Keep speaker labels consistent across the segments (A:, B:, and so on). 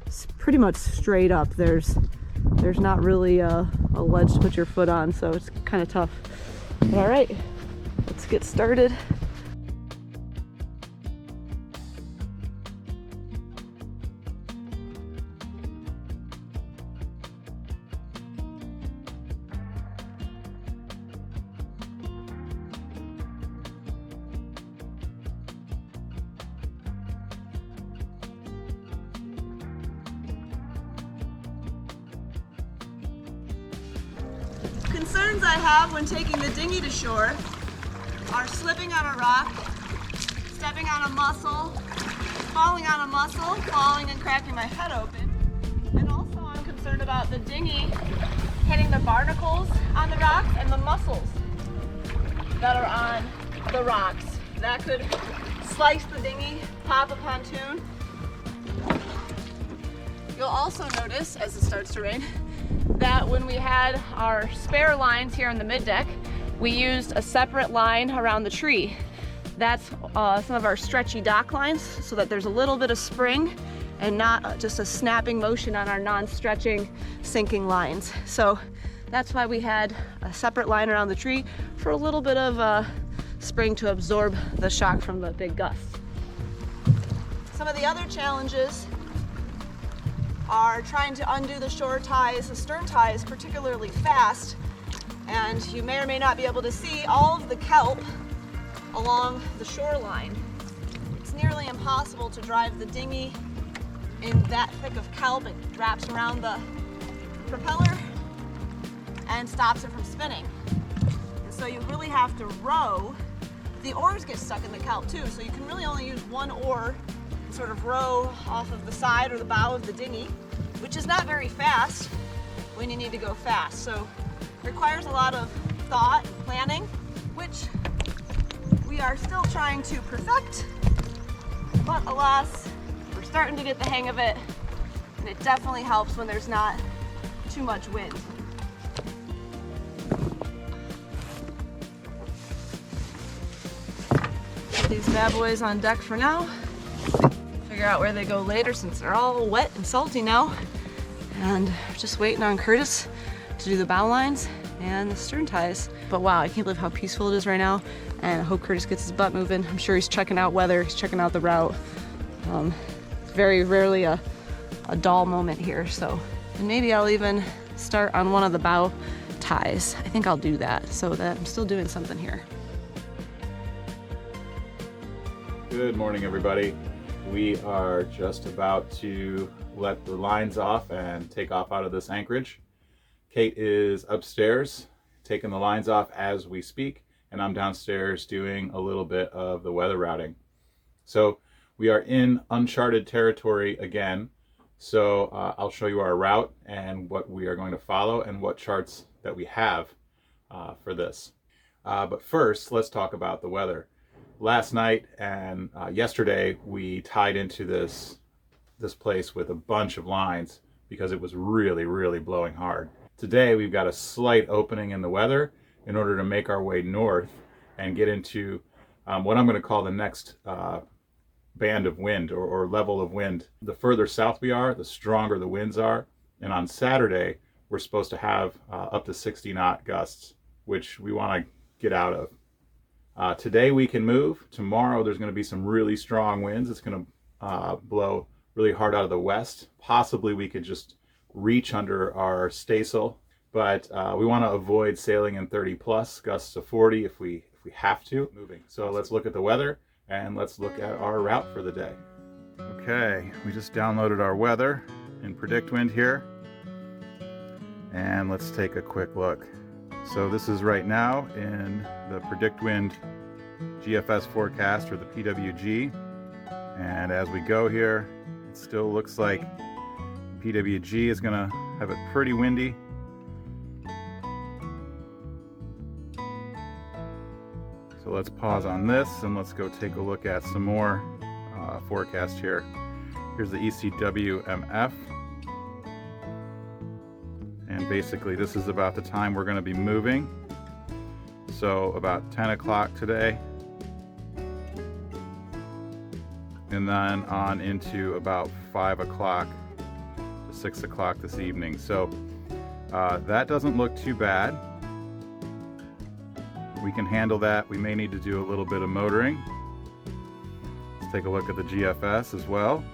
A: It's pretty much straight up. There's not really a ledge to put your foot on, so it's kind of tough. But all right, let's get started. Concerns I have when taking the dinghy to shore are slipping on a rock, stepping on a mussel, falling on a mussel, falling and cracking my head open. And also I'm concerned about the dinghy hitting the barnacles on the rocks and the mussels that are on the rocks. That could slice the dinghy, pop a pontoon. You'll also notice as it starts to rain that when we had our spare lines here on the middeck, we used a separate line around the tree. That's some of our stretchy dock lines, so that there's a little bit of spring and not just a snapping motion on our non-stretching sinking lines. So that's why we had a separate line around the tree for a little bit of spring to absorb the shock from the big gusts. Some of the other challenges are trying to undo the shore ties, the stern ties, particularly fast. And you may or may not be able to see all of the kelp along the shoreline. It's nearly impossible to drive the dinghy in that thick of kelp. It wraps around the propeller and stops it from spinning. And so you really have to row. The oars get stuck in the kelp too, so you can really only use one oar and sort of row off of the side or the bow of the dinghy, which is not very fast when you need to go fast. So it requires a lot of thought and planning, which we are still trying to perfect, but alas, we're starting to get the hang of it, and it definitely helps when there's not too much wind. Put these bad boys on deck for now. Figure out where they go later since they're all wet and salty now. And just waiting on Curtis to do the bow lines and the stern ties. But wow, I can't believe how peaceful it is right now. And I hope Curtis gets his butt moving. I'm sure he's checking out weather, he's checking out the route. It's very rarely a dull moment here. So, and maybe I'll even start on one of the bow ties. I think I'll do that so that I'm still doing something here.
B: Good morning, everybody. We are just about to let the lines off and take off out of this anchorage. Kate is upstairs taking the lines off as we speak, and I'm downstairs doing a little bit of the weather routing. So we are in uncharted territory again. So I'll show you our route and what we are going to follow and what charts that we have for this. But first, let's talk about the weather. Last night and yesterday we tied into this place with a bunch of lines because it was really blowing hard. Today we've got a slight opening in the weather in order to make our way north and get into what I'm going to call the next band of wind or level of wind. The further south we are, the stronger the winds are. And on Saturday we're supposed to have up to 60 knot gusts, which we want to get out of. Today we can move. Tomorrow there's going to be some really strong winds. It's going to blow really hard out of the west. Possibly we could just reach under our staysail, but we want to avoid sailing in 30 plus, gusts to 40 if we have to. Moving. So let's look at the weather and let's look at our route for the day. Okay, we just downloaded our weather in Predict Wind here, and let's take a quick look. So this is right now in the Predict Wind GFS forecast, or the PWG. And as we go here, it still looks like PWG is gonna have it pretty windy. So let's pause on this and let's go take a look at some more forecast here. Here's the ECWMF. And basically this is about the time we're going to be moving. So about 10 o'clock today. And then on into about 5 o'clock 6 o'clock this evening. So that doesn't look too bad. We can handle that. We may need to do a little bit of motoring. Let's take a look at the GFS as well.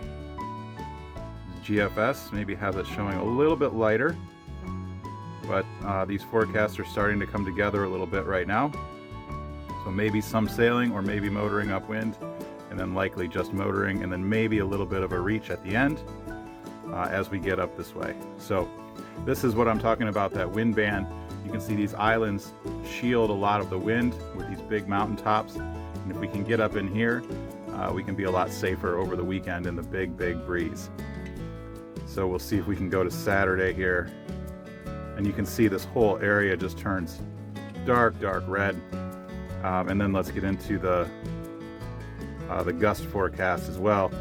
B: GFS maybe have it showing a little bit lighter, but these forecasts are starting to come together a little bit right now. So maybe some sailing or maybe motoring upwind, and then likely just motoring, and then maybe a little bit of a reach at the end as we get up this way. So this is what I'm talking about, that wind band. You can see these islands shield a lot of the wind with these big mountain tops, and if we can get up in here, we can be a lot safer over the weekend in the big breeze. So we'll see if we can go to Saturday here, and you can see this whole area just turns dark red. And then let's get into the gust forecast as well,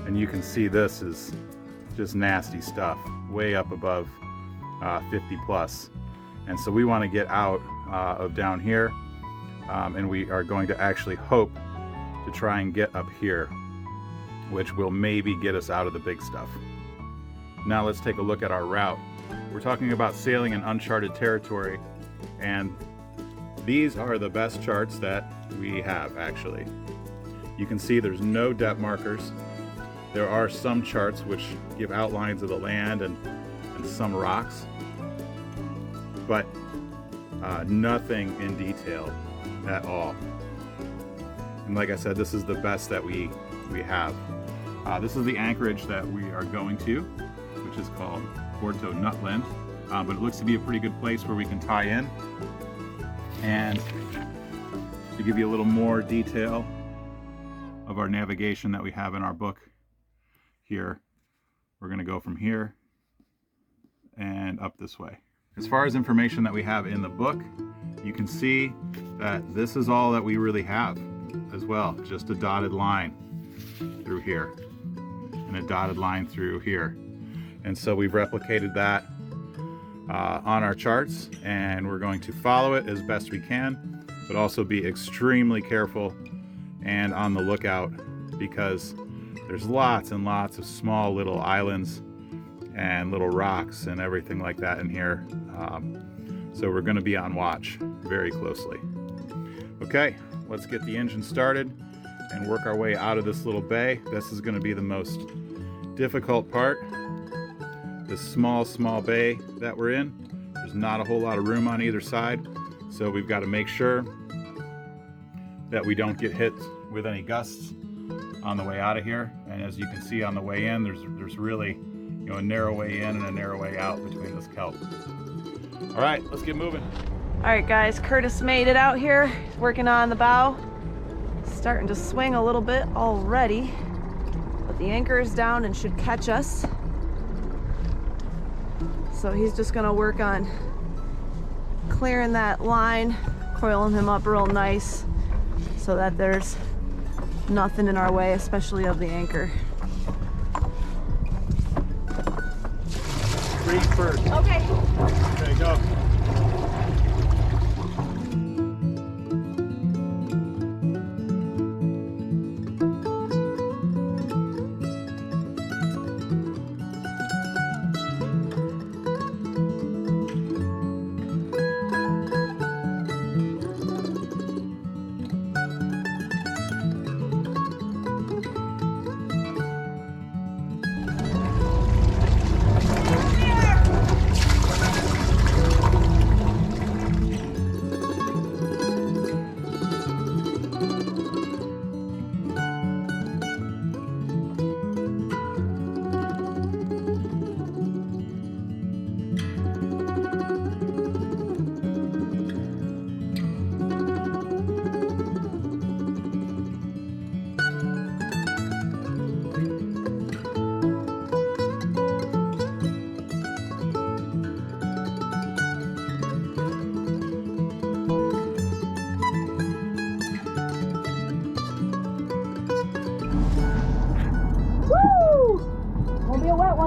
B: and you can see this is just nasty stuff, way up above 50 plus. And so we want to get out of down here, and we are going to actually hope to try and get up here, which will maybe get us out of the big stuff. Now let's take a look at our route. We're talking about sailing in uncharted territory, and these are the best charts that we have, actually. You can see there's no depth markers. There are some charts which give outlines of the land and some rocks, but nothing in detail at all. And like I said, this is the best that we have. This is the anchorage that we are going to, which is called PUERTO NUTLAND, but it looks to be a pretty good place where we can tie in. And to give you a little more detail of our navigation that we have in our book here, we're going to go from here and up this way. As far as information that we have in the book, you can see that this is all that we really have as well. Just a dotted line through here and a dotted line through here. And so we've replicated that on our charts, and we're going to follow it as best we can, but also be extremely careful and on the lookout, because there's lots and lots of small little islands and little rocks and everything like that in here. So we're going to be on watch very closely. Okay, let's get the engine started and work our way out of this little bay. This is going to be the most difficult part. This small bay that we're in, there's not a whole lot of room on either side, so we've got to make sure that we don't get hit with any gusts on the way out of here. And as you can see on the way in, there's really, you know, a narrow way in and a narrow way out between this kelp. All right, let's get moving.
A: All right, guys, Curtis made it out here. He's working on the bow. Starting to swing a little bit already, but the anchor is down and should catch us. So he's just gonna work on clearing that line, coiling him up real nice so that there's nothing in our way, especially of the anchor.
B: Breathe first.
A: Okay.
B: Okay, go.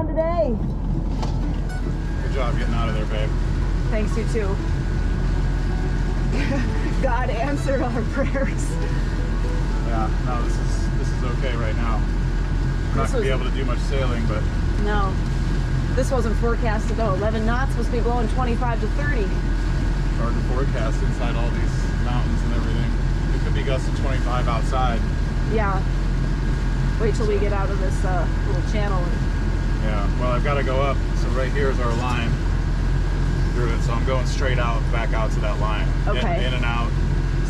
A: Today.
B: Good job getting out of there, babe.
A: Thanks, you too. God answered our prayers.
B: Yeah, no, this is okay right now. We're not gonna be able to do much sailing, but
A: no, This wasn't forecast to go 11 knots, supposed to be blowing 25 to 30.
B: Hard to forecast inside all these mountains and everything. It could be gusts of 25 outside.
A: Yeah. Wait till we get out of this little channel.
B: Yeah, well, I've got to go up. So right here is our line through it. So I'm going straight out, back out to that line.
A: Okay.
B: In and out.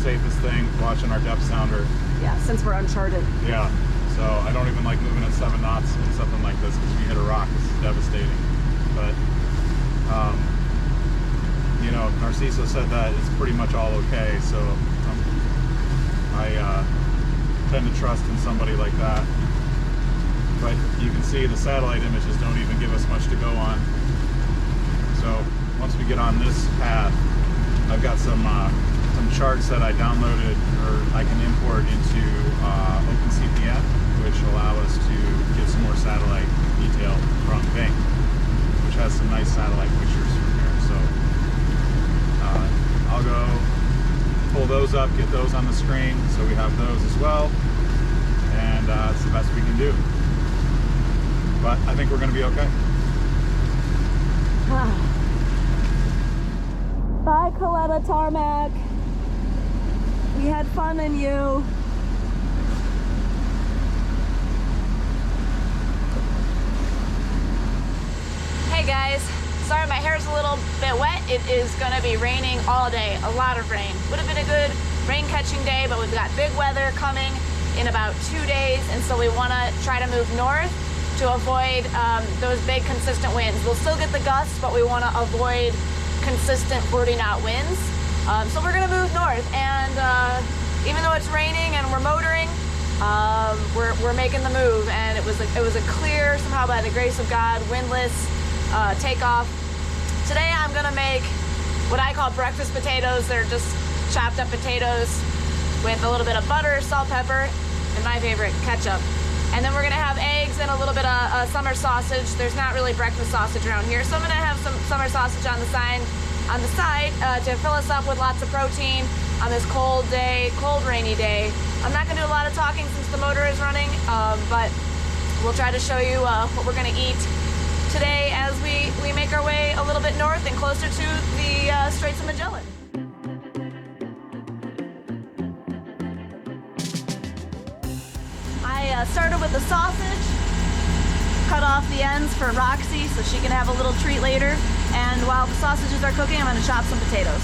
B: Safest thing, watching our depth sounder.
A: Yeah, since we're uncharted.
B: Yeah. So I don't even like moving at 7 knots in something like this because if you hit a rock, it's devastating. But, you know, Narciso said that it's pretty much all okay. So I tend to trust in somebody like that. But you can see the satellite images don't even give us much to go on. So once we get on this path, I've got some charts that I downloaded or I can import into OpenCPN, which allow us to get some more satellite detail from Bing, which has some nice satellite pictures from here. So I'll go pull those up, get those on the screen, so we have those as well, and it's the best we can do. But I think we're going to be okay.
A: Bye, Coletta Tarmac. We had fun in you. Hey guys, sorry my hair's a little bit wet. It is going to be raining all day, a lot of rain. Would have been a good rain catching day, but we've got big weather coming in about 2 days, and so we want to try to move north to avoid those big consistent winds. We'll still get the gusts, but we want to avoid consistent 40-knot winds. So we're gonna move north, and even though it's raining and we're motoring, we're making the move. And it was a clear, somehow by the grace of God, windless takeoff. Today I'm gonna make what I call breakfast potatoes. They're just chopped up potatoes with a little bit of butter, salt, pepper, and my favorite, ketchup. And then we're gonna have eggs and a little bit of summer sausage. There's not really breakfast sausage around here, so I'm gonna have some summer sausage on the side to fill us up with lots of protein on this cold day, cold rainy day. I'm not gonna do a lot of talking since the motor is running, but we'll try to show you what we're gonna eat today as we make our way a little bit north and closer to the Straits of Magellan. I started with the sausage, cut off the ends for Roxy so she can have a little treat later. And while the sausages are cooking, I'm going to chop some potatoes.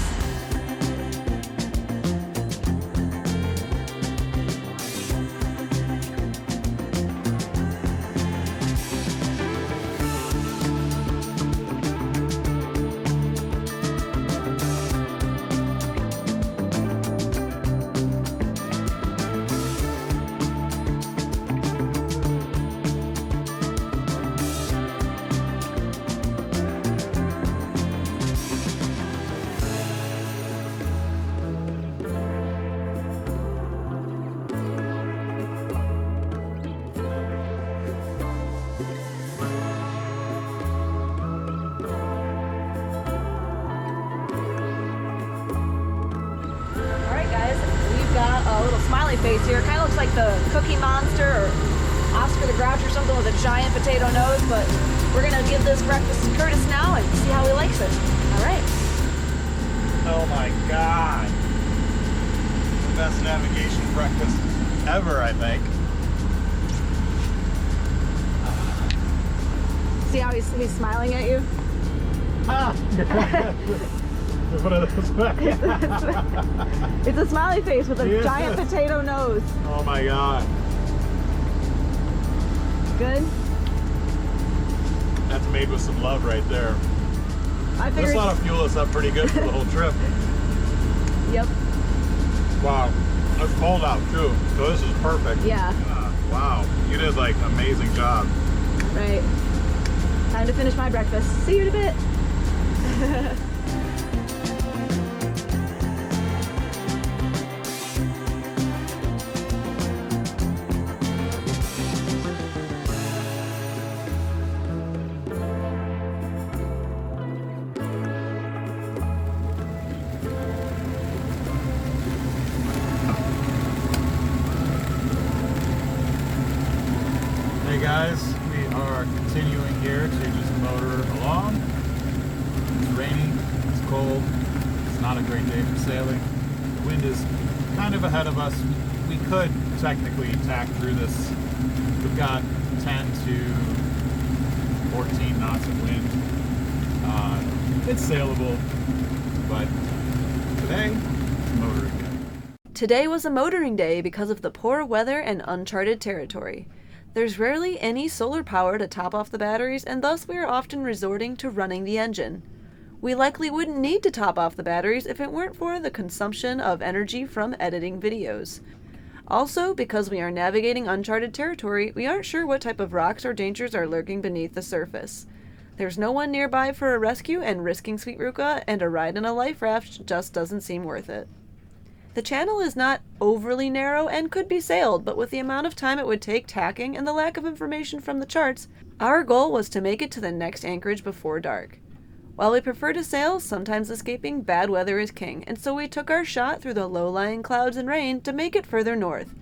A: A little smiley face here. Kind of looks like the Cookie Monster or Oscar the Grouch or something with a giant potato nose, but we're gonna give this breakfast to Curtis now and see how he likes it. All right.
B: Oh my God. The best navigation breakfast ever, I think.
A: See how he's smiling at you?
B: Ah!
A: It's a smiley face with a giant potato nose.
B: Oh my God.
A: Good?
B: That's made with some love right there.
A: I figured.
B: This ought to fuel us up pretty good for the whole trip.
A: Yep.
B: Wow. It's cold out too, so this is perfect.
A: Yeah.
B: Wow. You did like an amazing job.
A: Right. Time to finish my breakfast. See you in a bit.
B: Hey guys, we are continuing here to just motor along. It's rainy, it's cold, it's not a great day for sailing. The wind is kind of ahead of us. We could technically tack through this. We've got 10 to 14 knots of wind. It's sailable, but today, motoring day.
A: Today was a motoring day because of the poor weather and uncharted territory. There's rarely any solar power to top off the batteries, and thus we are often resorting to running the engine. We likely wouldn't need to top off the batteries if it weren't for the consumption of energy from editing videos. Also, because we are navigating uncharted territory, we aren't sure what type of rocks or dangers are lurking beneath the surface. There's no one nearby for a rescue, and risking Sweet Ruka and a ride in a life raft just doesn't seem worth it. The channel is not overly narrow and could be sailed, but with the amount of time it would take tacking and the lack of information from the charts, our goal was to make it to the next anchorage before dark. While we prefer to sail, sometimes escaping bad weather is king, and so we took our shot through the low-lying clouds and rain to make it further north.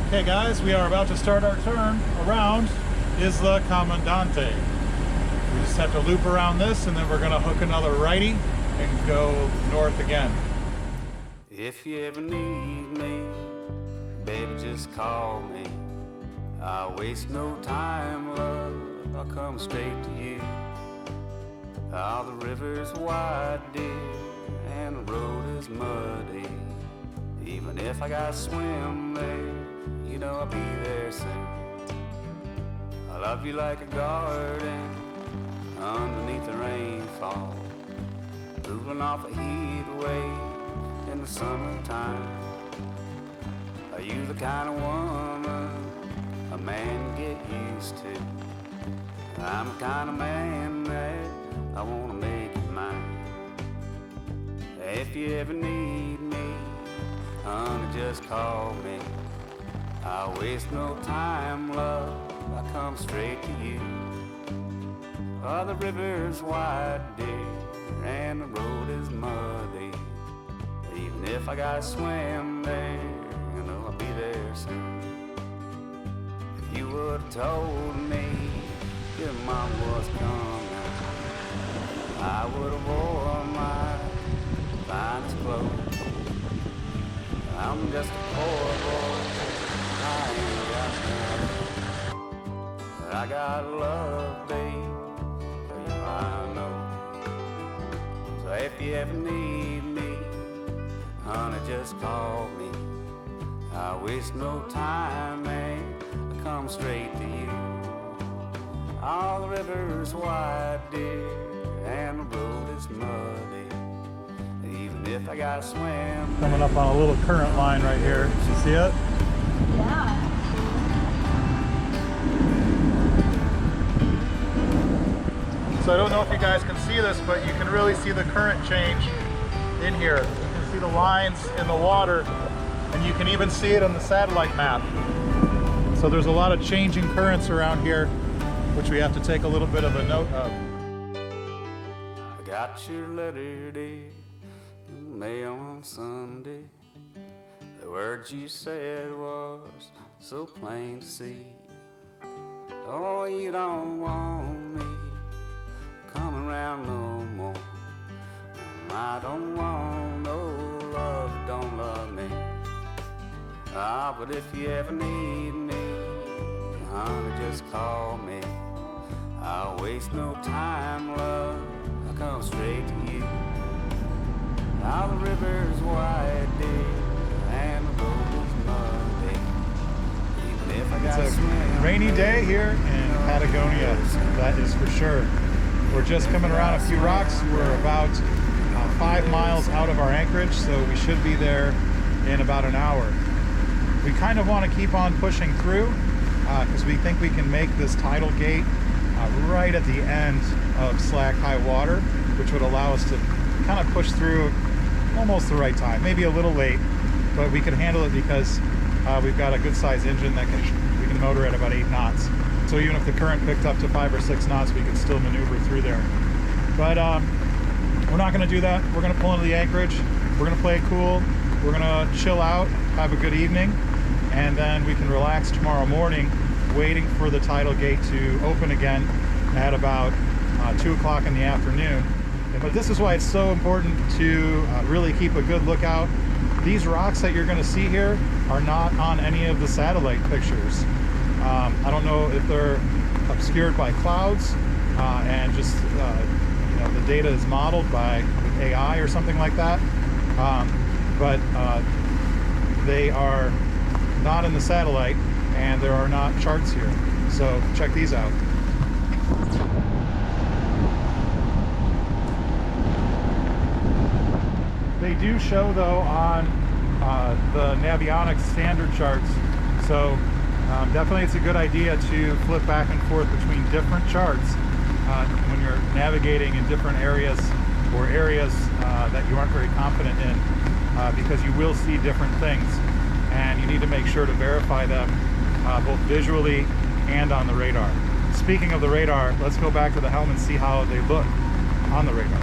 B: Okay guys, we are about to start our turn around Isla Comandante. We just have to loop around this and then we're gonna hook another righty and go north again.
C: If you ever need me, baby, just call me. I'll waste no time, love, I'll come straight to you. All the river's wide, dear, and the road is muddy. Even if I gotta swim there, you know I'll be there soon. I love you like a garden underneath the rainfall, cooling off a heat wave in the summertime. Are you the kind of woman a man can get used to? I'm the kind of man that I want to make you mine. If you ever need me, honey, just call me. I'll waste no time, love, I'll come straight to you. Oh, the river's wide, dear, and the road is muddy. Even if I gotta swim there, you know I'll be there soon. If you would've told me your mom was coming, I would've worn my finest clothes. I'm just a poor boy, I ain't got nothing, but I got love, babe, for you I know. So if you ever need me, honey, just call me. I waste no time, man, I come straight to you. All the river's wide, dear, and the road is muddy. Even if I gotta swim.
B: Coming up on a little current line right here. You see it?
A: Yeah.
B: So I don't know if you guys can see this, but you can really see the current change in here. You can see the lines in the water, and you can even see it on the satellite map. So there's a lot of changing currents around here, which we have to take a little bit of a note of.
C: I got your letter, dear, mail on Sunday. The words you said was so plain to see. Oh, you don't want me coming around no more. I don't want no love that don't love me. Ah, but if you ever need me, honey, just call me. I'll waste no time, love, I'll come straight to you. Now the river's wide, dear, and the road is muddy. Even if I gotta swim.
B: It's a rainy day here in Patagonia, that is for sure. We're just coming around a few rocks. We're about 5 miles out of our anchorage, so we should be there in about an hour. We kind of want to keep on pushing through because we think we can make this tidal gate right at the end of slack high water, which would allow us to kind of push through almost the right time. Maybe a little late, but we can handle it because we've got a good sized engine that we can motor at about 8 knots. So even if the current picked up to 5 or 6 knots, we could still maneuver through there. But we're not going to do that. We're going to pull into the anchorage,
D: We're gonna play it cool. We're gonna chill out, have a good evening, and then we can relax tomorrow morning, waiting for the tidal gate to open again at about 2 o'clock in the afternoon. But this is why it's so important to really keep a good lookout. These rocks that you're going to see here are not on any of the satellite pictures. I don't know if they're obscured by clouds and just you know, the data is modeled by AI or something like that. But they are not in the satellite, and there are not charts here. So check these out. They do show though on the Navionics standard charts, so definitely it's a good idea to flip back and forth between different charts when you're navigating in different areas or areas that you aren't very confident in, because you will see different things and you need to make sure to verify them both visually and on the radar. Speaking of the radar, let's go back to the helm and see how they look on the radar.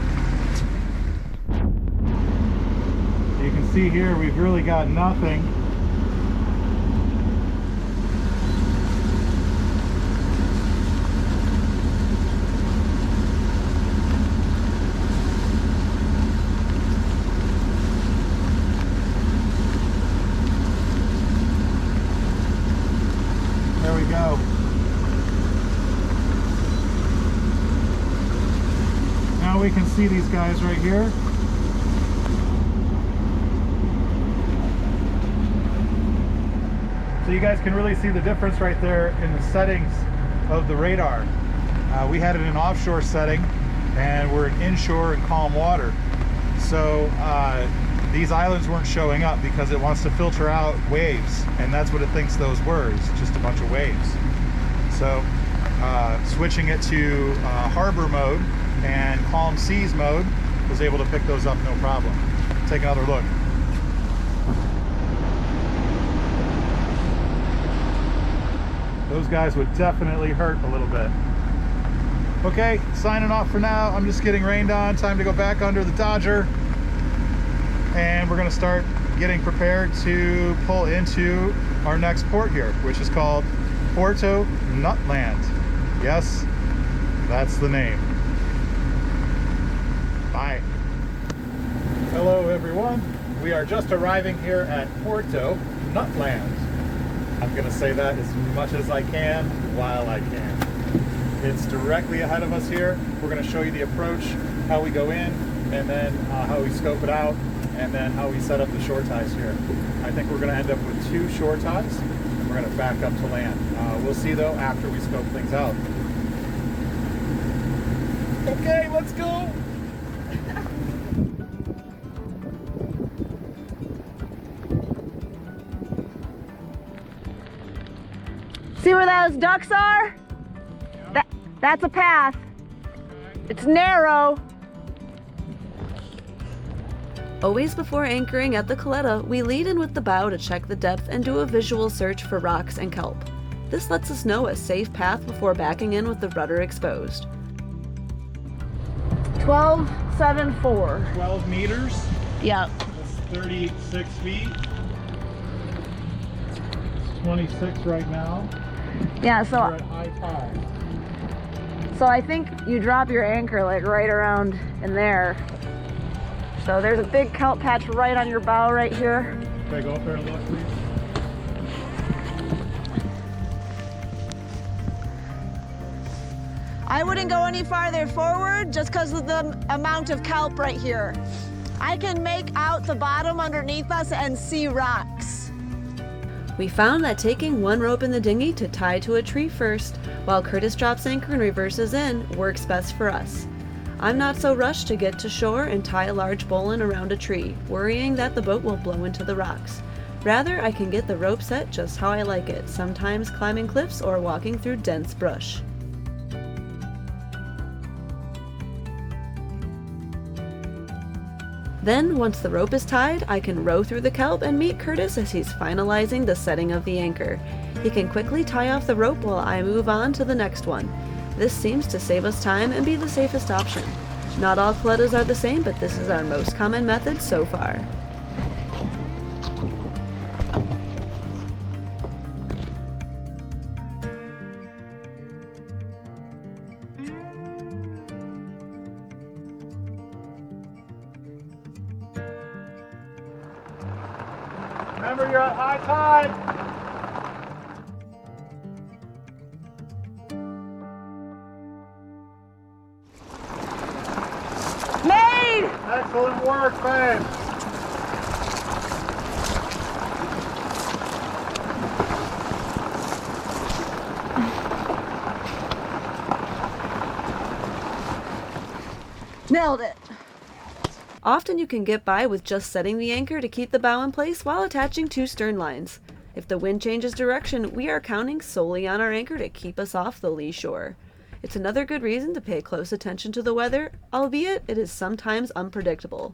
D: You can see here we've really got nothing. There we go. Now we can see these guys right here. So you guys can really see the difference right there in the settings of the radar. We had it in offshore setting, and we're in inshore and calm water. So these islands weren't showing up because it wants to filter out waves, and that's what it thinks those were. It's just a bunch of waves. So switching it to harbor mode and calm seas mode was able to pick those up no problem. Take another look. Those guys would definitely hurt a little bit. Okay, signing off for now. I'm just getting rained on. Time to go back under the Dodger. And we're gonna start getting prepared to pull into our next port here, which is called PUERTO, NUTLAND. Yes, that's the name. Bye. Hello everyone. We are just arriving here at PUERTO, NUTLAND. I'm going to say that as much as I can while I can. It's directly ahead of us here. We're going to show you the approach, how we go in, and then how we scope it out, and then how we set up the shore ties here. I think we're going to end up with 2 shore ties, and we're going to back up to land. We'll see though after we scope things out. Okay, let's go!
A: See where those ducks are? That's a path. It's narrow.
E: Always before anchoring at the Caleta, we lead in with the bow to check the depth and do a visual search for rocks and kelp. This lets us know a safe path before backing in with the rudder exposed.
A: 1274.
D: 12 meters.
A: Yep.
D: That's 36 feet. 26 right now.
A: Yeah,
D: We're at high tide.
A: so I think you drop your anchor like right around in there. So there's a big kelp patch right on your bow right here.
D: Can I go up there and look, please?
A: I wouldn't go any farther forward just because of the amount of kelp right here. I can make out the bottom underneath us and see rocks.
E: We found that taking one rope in the dinghy to tie to a tree first, while Curtis drops anchor and reverses in, works best for us. I'm not so rushed to get to shore and tie a large bowline around a tree, worrying that the boat will blow into the rocks. Rather, I can get the rope set just how I like it, sometimes climbing cliffs or walking through dense brush. Then, once the rope is tied, I can row through the kelp and meet Curtis as he's finalizing the setting of the anchor. He can quickly tie off the rope while I move on to the next one. This seems to save us time and be the safest option. Not all coletas are the same, but this is our most common method so far.
D: Remember, you're at high tide.
A: Made!
D: Excellent work, babe.
A: Nailed it.
E: Often you can get by with just setting the anchor to keep the bow in place while attaching 2 stern lines. If the wind changes direction, we are counting solely on our anchor to keep us off the lee shore. It's another good reason to pay close attention to the weather, albeit it is sometimes unpredictable.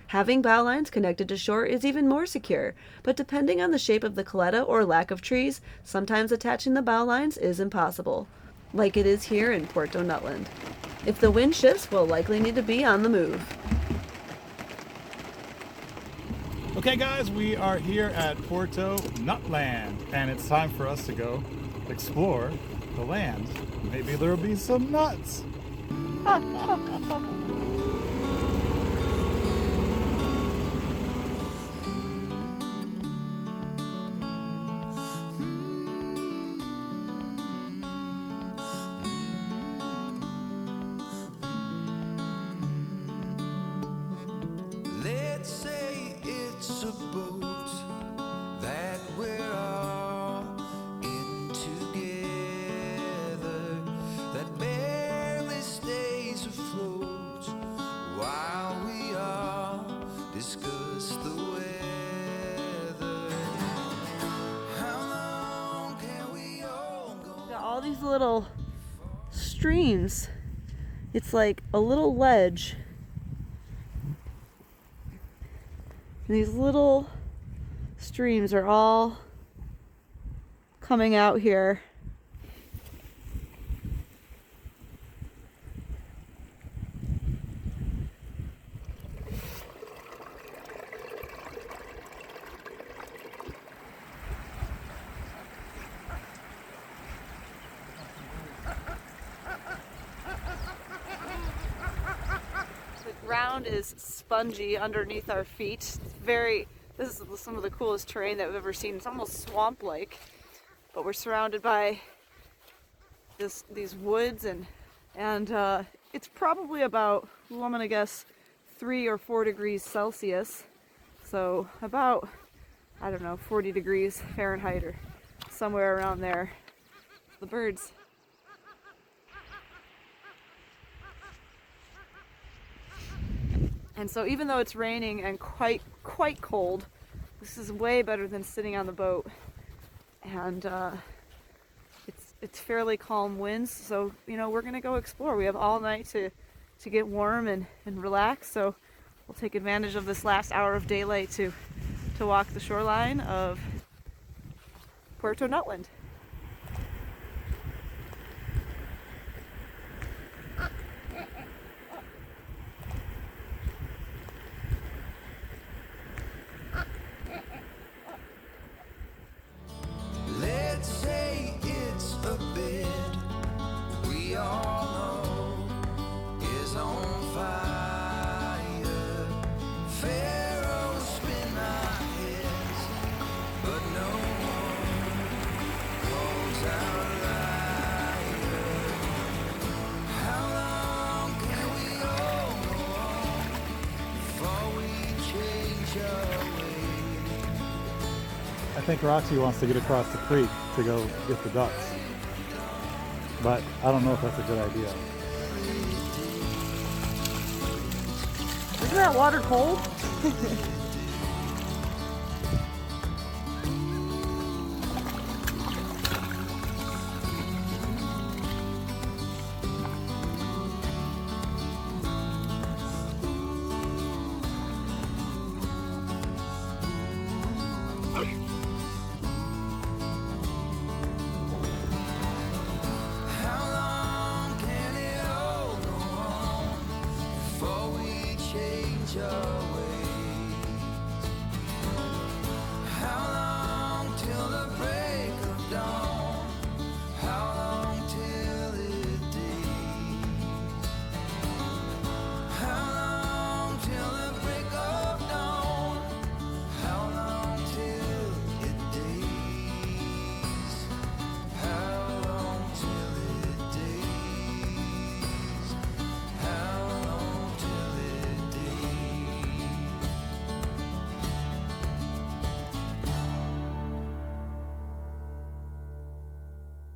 E: Having bow lines connected to shore is even more secure, but depending on the shape of the coletta or lack of trees, sometimes attaching the bow lines is impossible, like it is here in Puerto Nutland. If the wind shifts, we'll likely need to be on the move.
D: Okay guys, we are here at Puerto Nutland, and it's time for us to go explore the land. Maybe there'll be some nuts.
C: Let's say it's a boat that we're all in together, that barely stays afloat while we all discuss the weather. How long can we all go?
E: Got all these little streams. It's like a little ledge. And these little streams are all coming out here. The ground is spongy underneath our feet. This is some of the coolest terrain that we've ever seen. It's almost swamp-like, but we're surrounded by these woods and it's probably about, I'm gonna guess 3 or 4 degrees Celsius. So about, I don't know, 40 degrees Fahrenheit or somewhere around there. The birds. And so even though it's raining and quite cold, this is way better than sitting on the boat. And it's fairly calm winds, so we're gonna go explore. We have all night to get warm and relax, so we'll take advantage of this last hour of daylight to walk the shoreline of Puerto Nutland.
C: Let's say it's a bed we all know is on fire. Pharaohs spin our heads, but no one calls out liar. How long can we all go on before we change our ways?
D: I think Roxy wants to get across the creek to go get the ducks. But I don't know if that's a good idea.
E: Isn't that water cold?
C: How long can it all go on
F: show.